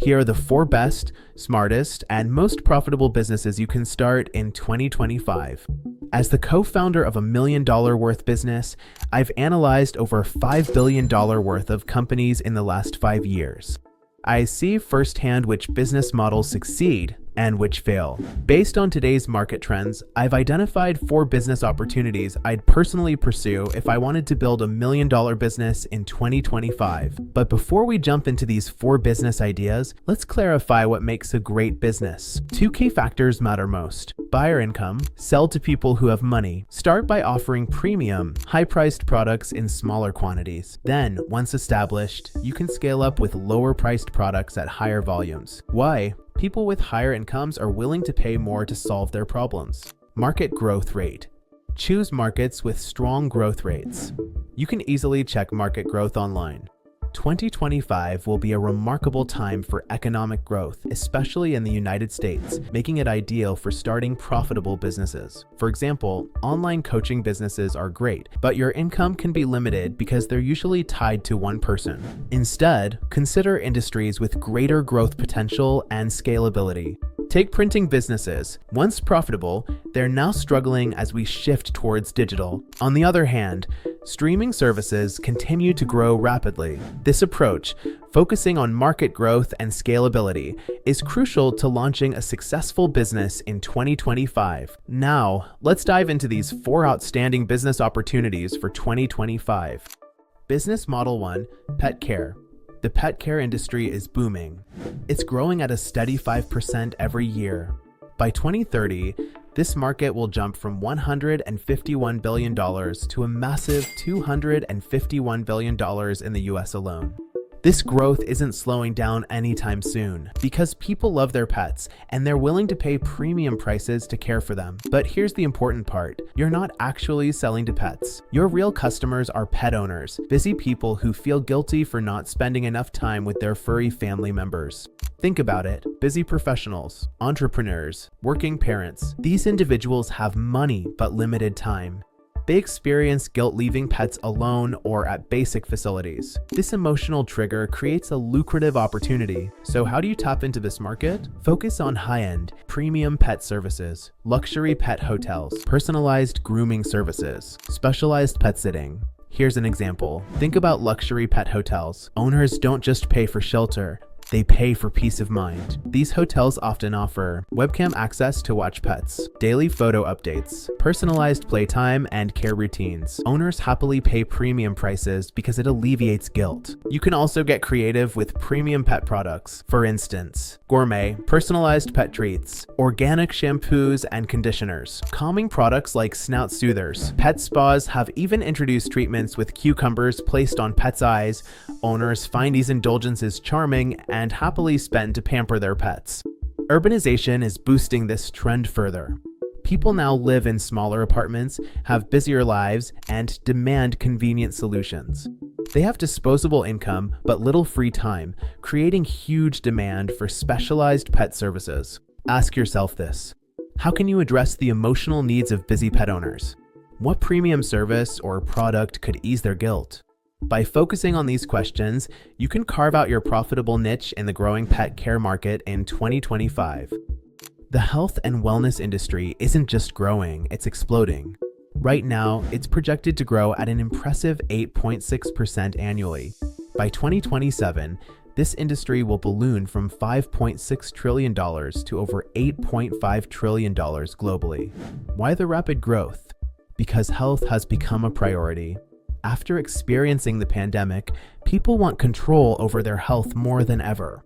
Here are the 4 best, smartest, and most profitable businesses you can start in 2025. As the co-founder of $1 million worth business, I've analyzed over $5 billion worth of companies in the last 5 years. I see firsthand which business models succeed and which fail. Based on today's market trends, I've identified 4 business opportunities I'd personally pursue if I wanted to build $1 million business in 2025. But before we jump into these 4 business ideas, let's clarify what makes a great business. 2 key factors matter most. Buyer income, sell to people who have money. Start by offering premium, high-priced products in smaller quantities. Then, once established, you can scale up with lower-priced products at higher volumes. Why? People with higher incomes are willing to pay more to solve their problems. Market growth rate. Choose markets with strong growth rates. You can easily check market growth online. 2025 will be a remarkable time for economic growth, especially in the United States, making it ideal for starting profitable businesses. For example, online coaching businesses are great, but your income can be limited because they're usually tied to one person. Instead, consider industries with greater growth potential and scalability. Take printing businesses. Once profitable, they're now struggling as we shift towards digital. On the other hand, streaming services continue to grow rapidly. This approach, focusing on market growth and scalability, is crucial to launching a successful business in 2025. Now, let's dive into these 4 outstanding business opportunities for 2025. Business Model 1: Pet Care. The pet care industry is booming. It's growing at a steady 5% every year. By 2030, this market will jump from $151 billion to a massive $251 billion in the US alone. This growth isn't slowing down anytime soon because people love their pets and they're willing to pay premium prices to care for them. But here's the important part. You're not actually selling to pets. Your real customers are pet owners, busy people who feel guilty for not spending enough time with their furry family members. Think about it. Busy professionals, entrepreneurs, working parents. These individuals have money but limited time. They experience guilt leaving pets alone or at basic facilities. This emotional trigger creates a lucrative opportunity. So how do you tap into this market? Focus on high-end, premium pet services, luxury pet hotels, personalized grooming services, specialized pet sitting. Here's an example. Think about luxury pet hotels. Owners don't just pay for shelter, they pay for peace of mind. These hotels often offer webcam access to watch pets, daily photo updates, personalized playtime, and care routines. Owners happily pay premium prices because it alleviates guilt. You can also get creative with premium pet products. For instance, gourmet, personalized pet treats, organic shampoos and conditioners, calming products like snout soothers. Pet spas have even introduced treatments with cucumbers placed on pets' eyes. Owners find these indulgences charming and happily spend to pamper their pets. Urbanization is boosting this trend further. People now live in smaller apartments, have busier lives, and demand convenient solutions. They have disposable income but little free time, creating huge demand for specialized pet services. Ask yourself this: how can you address the emotional needs of busy pet owners? What premium service or product could ease their guilt? By focusing on these questions, you can carve out your profitable niche in the growing pet care market in 2025. The health and wellness industry isn't just growing, it's exploding. Right now, it's projected to grow at an impressive 8.6% annually. By 2027, this industry will balloon from $5.6 trillion to over $8.5 trillion globally. Why the rapid growth? Because health has become a priority. After experiencing the pandemic, people want control over their health more than ever.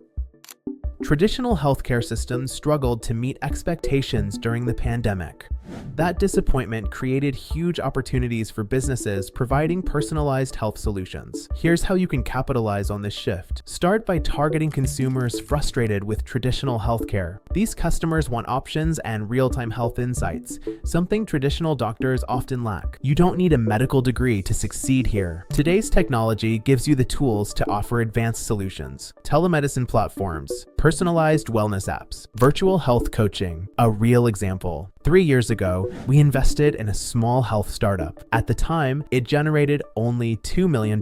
Traditional healthcare systems struggled to meet expectations during the pandemic. That disappointment created huge opportunities for businesses providing personalized health solutions. Here's how you can capitalize on this shift. Start by targeting consumers frustrated with traditional healthcare. These customers want options and real-time health insights, something traditional doctors often lack. You don't need a medical degree to succeed here. Today's technology gives you the tools to offer advanced solutions. Telemedicine platforms, personalized wellness apps, virtual health coaching, a real example. 3 years ago, we invested in a small health startup. At the time, it generated only $2 million.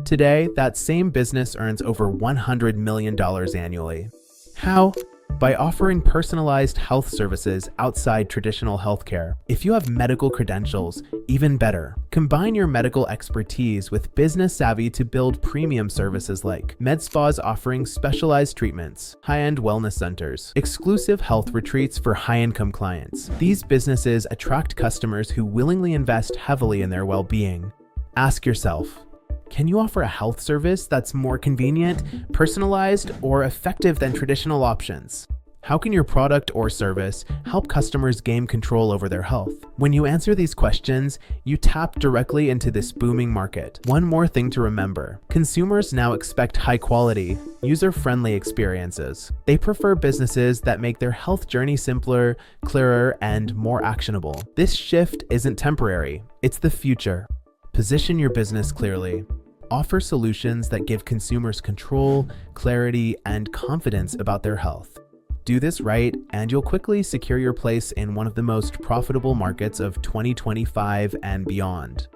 Today, that same business earns over $100 million annually. How? By offering personalized health services outside traditional healthcare. If you have medical credentials, even better. Combine your medical expertise with business savvy to build premium services like med spas offering specialized treatments, high-end wellness centers, exclusive health retreats for high-income clients. These businesses attract customers who willingly invest heavily in their well-being. Ask yourself, can you offer a health service that's more convenient, personalized, or effective than traditional options? How can your product or service help customers gain control over their health? When you answer these questions, you tap directly into this booming market. One more thing to remember: consumers now expect high-quality, user-friendly experiences. They prefer businesses that make their health journey simpler, clearer, and more actionable. This shift isn't temporary, it's the future. Position your business clearly. Offer solutions that give consumers control, clarity, and confidence about their health. Do this right, and you'll quickly secure your place in one of the most profitable markets of 2025 and beyond.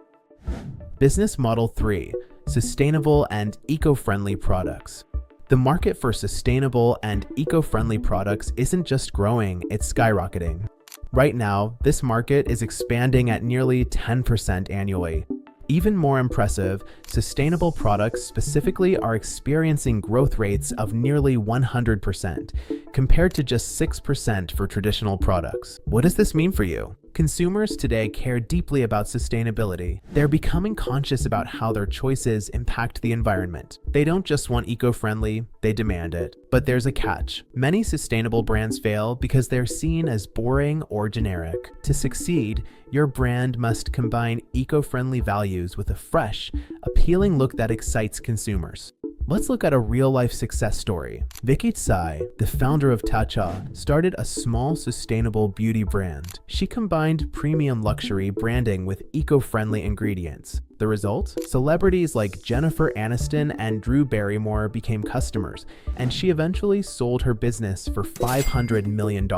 Business Model 3: Sustainable and Eco-Friendly Products. The market for sustainable and eco-friendly products isn't just growing, it's skyrocketing. Right now, this market is expanding at nearly 10% annually. Even more impressive, sustainable products specifically are experiencing growth rates of nearly 100%, compared to just 6% for traditional products. What does this mean for you? Consumers today care deeply about sustainability. They're becoming conscious about how their choices impact the environment. They don't just want eco-friendly, they demand it. But there's a catch. Many sustainable brands fail because they're seen as boring or generic. To succeed, your brand must combine eco-friendly values with a fresh, appealing look that excites consumers. Let's look at a real-life success story. Vicky Tsai, the founder of Tatcha, started a small sustainable beauty brand. She combined premium luxury branding with eco-friendly ingredients. The result? Celebrities like Jennifer Aniston and Drew Barrymore became customers, and she eventually sold her business for $500 million.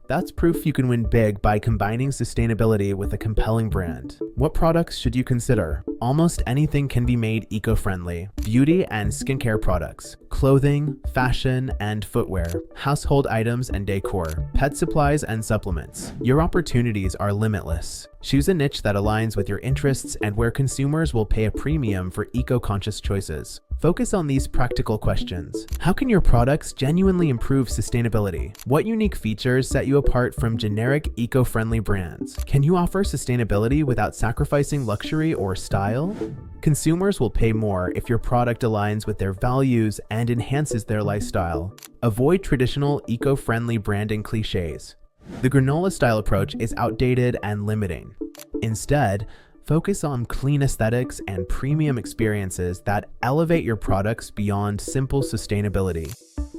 That's proof you can win big by combining sustainability with a compelling brand. What products should you consider? Almost anything can be made eco-friendly. Beauty and skincare products, clothing, fashion and footwear, household items and decor, pet supplies and supplements. Your opportunities are limitless. Choose a niche that aligns with your interests and where consumers will pay a premium for eco-conscious choices. Focus on these practical questions. How can your products genuinely improve sustainability? What unique features set you apart from generic eco-friendly brands? Can you offer sustainability without sacrificing luxury or style? Consumers will pay more if your product aligns with their values and enhances their lifestyle. Avoid traditional eco-friendly branding cliches. The granola-style approach is outdated and limiting. Instead, focus on clean aesthetics and premium experiences that elevate your products beyond simple sustainability.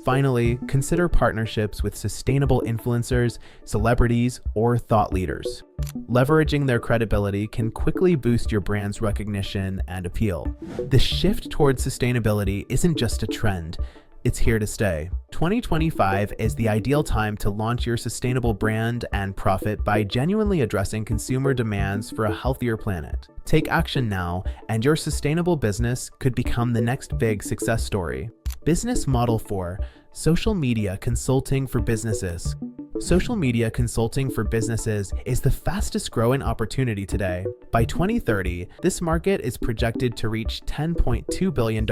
Finally, consider partnerships with sustainable influencers, celebrities, or thought leaders. Leveraging their credibility can quickly boost your brand's recognition and appeal. The shift towards sustainability isn't just a trend, it's here to stay. 2025 is the ideal time to launch your sustainable brand and profit by genuinely addressing consumer demands for a healthier planet. Take action now, and your sustainable business could become the next big success story. Business Model 4: Social Media Consulting for Businesses. Social media consulting for businesses is the fastest growing opportunity today. By 2030, this market is projected to reach $10.2 billion,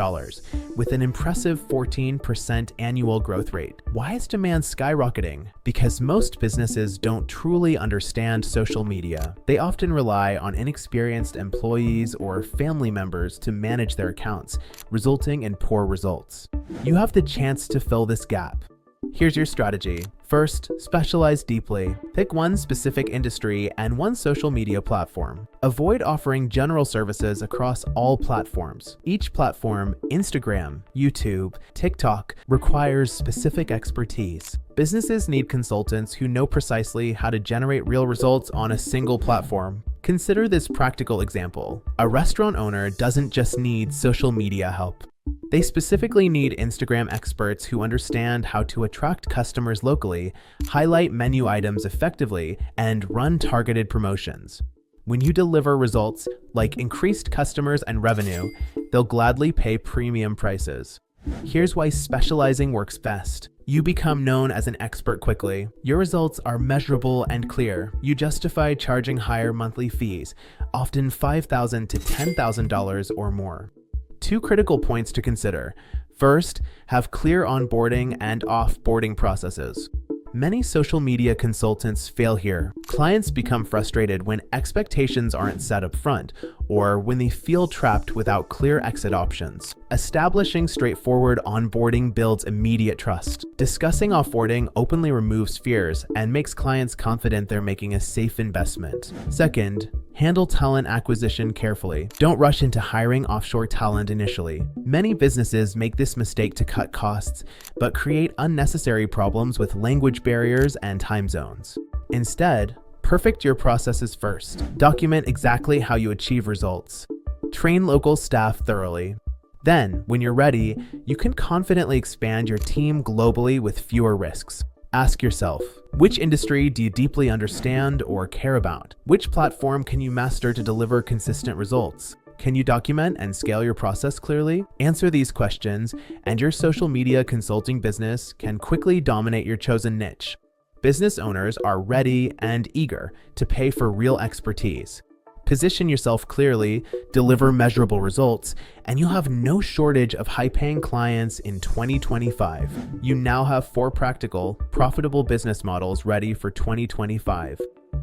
with an impressive 14% annual growth rate. Why is demand skyrocketing? Because most businesses don't truly understand social media. They often rely on inexperienced employees or family members to manage their accounts, resulting in poor results. You have the chance to fill this gap. Here's your strategy. First, specialize deeply. Pick one specific industry and one social media platform. Avoid offering general services across all platforms. Each platform, Instagram, YouTube, TikTok, requires specific expertise. Businesses need consultants who know precisely how to generate real results on a single platform. Consider this practical example. A restaurant owner doesn't just need social media help. They specifically need Instagram experts who understand how to attract customers locally, highlight menu items effectively, and run targeted promotions. When you deliver results like increased customers and revenue, they'll gladly pay premium prices. Here's why specializing works best. You become known as an expert quickly. Your results are measurable and clear. You justify charging higher monthly fees, often $5,000 to $10,000 or more. Two critical points to consider. First, have clear onboarding and offboarding processes. Many social media consultants fail here. Clients become frustrated when expectations aren't set up front, or when they feel trapped without clear exit options. Establishing straightforward onboarding builds immediate trust. Discussing offboarding openly removes fears and makes clients confident they're making a safe investment. Second, handle talent acquisition carefully. Don't rush into hiring offshore talent initially. Many businesses make this mistake to cut costs, but create unnecessary problems with language barriers and time zones. Instead, perfect your processes first. Document exactly how you achieve results. Train local staff thoroughly. Then, when you're ready, you can confidently expand your team globally with fewer risks. Ask yourself, which industry do you deeply understand or care about? Which platform can you master to deliver consistent results? Can you document and scale your process clearly? Answer these questions, and your social media consulting business can quickly dominate your chosen niche. Business owners are ready and eager to pay for real expertise. Position yourself clearly, deliver measurable results, and you'll have no shortage of high-paying clients in 2025. You now have 4 practical, profitable business models ready for 2025.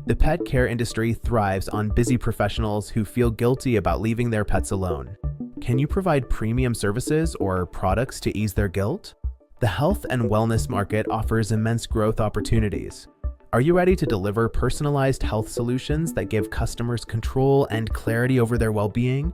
The pet care industry thrives on busy professionals who feel guilty about leaving their pets alone. Can you provide premium services or products to ease their guilt? The health and wellness market offers immense growth opportunities. Are you ready to deliver personalized health solutions that give customers control and clarity over their well-being?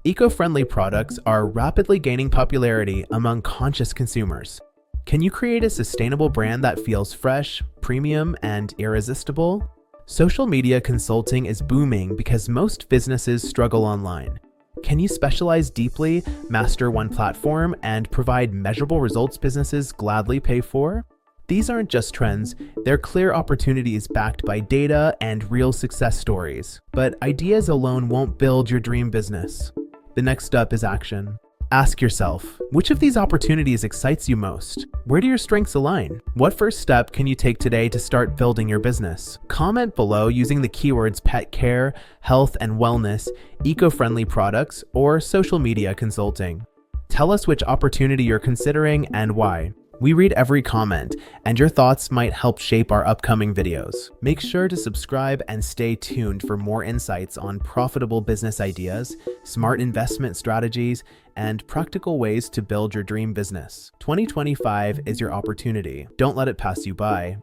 Eco-friendly products are rapidly gaining popularity among conscious consumers. Can you create a sustainable brand that feels fresh, premium, and irresistible? Social media consulting is booming because most businesses struggle online. Can you specialize deeply, master one platform, and provide measurable results businesses gladly pay for? These aren't just trends, they're clear opportunities backed by data and real success stories. But ideas alone won't build your dream business. The next step is action. Ask yourself, which of these opportunities excites you most? Where do your strengths align? What first step can you take today to start building your business? Comment below using the keywords pet care, health and wellness, eco-friendly products, or social media consulting. Tell us which opportunity you're considering and why. We read every comment, and your thoughts might help shape our upcoming videos. Make sure to subscribe and stay tuned for more insights on profitable business ideas, smart investment strategies, and practical ways to build your dream business. 2025 is your opportunity. Don't let it pass you by.